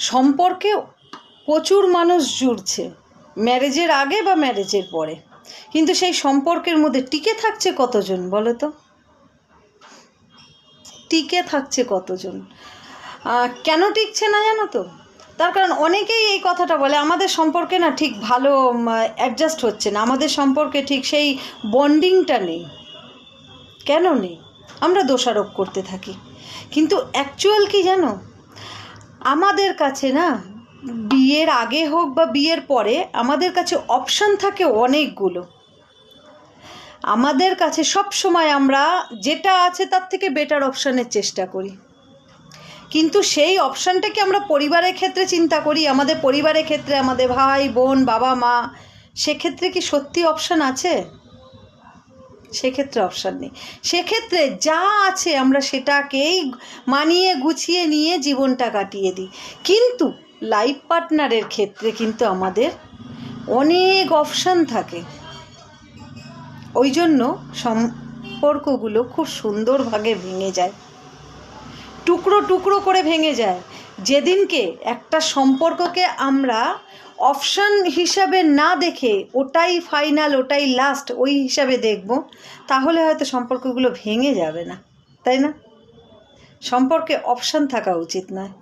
সম্পর্কে প্রচুর মানুষ জুড়ছে ম্যারেজের আগে বা ম্যারেজের পরে, কিন্তু সেই সম্পর্কের মধ্যে টিকে থাকছে কতজন বলো তো? টিকে থাকছে কতজন? কেন টিকছে না জানো তো? তার কারণ অনেকেই এই কথাটা বলে আমাদের সম্পর্কে না ঠিক ভালো অ্যাডজাস্ট হচ্ছে না, আমাদের সম্পর্কে ঠিক সেই বন্ডিংটা নেই। কেন নেই? আমরা দোষারোপ করতে থাকি, কিন্তু অ্যাকচুয়াল কি জানো, আমাদের কাছে না বিয়ের আগে হোক বা বিয়ের পরে আমাদের কাছে অপশান থাকে অনেকগুলো। আমাদের কাছে সব সময় আমরা যেটা আছে তার থেকে বেটার অপশানের চেষ্টা করি, কিন্তু সেই অপশানটাকে আমরা পরিবারের ক্ষেত্রে চিন্তা করি, আমাদের পরিবারের ক্ষেত্রে আমাদের ভাই বোন বাবা মা, সেক্ষেত্রে কি সত্যি অপশান আছে? সেক্ষেত্রে অপশান নেই। সেক্ষেত্রে যা আছে আমরা সেটাকেই মানিয়ে গুছিয়ে নিয়ে জীবনটা কাটিয়ে দিই, কিন্তু লাইফ পার্টনারের ক্ষেত্রে কিন্তু আমাদের অনেক অপশান থাকে। ওই জন্য সম্পর্কগুলো খুব সুন্দরভাবে ভেঙে যায়, টুকরো টুকরো করে ভেঙে যায়। যেদিনকে একটা সম্পর্ককে আমরা অপশান হিসাবে না দেখে ওটাই ফাইনাল, ওটাই লাস্ট ওই হিসাবে দেখব, তাহলে হয়তো সম্পর্কগুলো ভেঙে যাবে না, তাই না? সম্পর্কে অপশান থাকা উচিত নয়।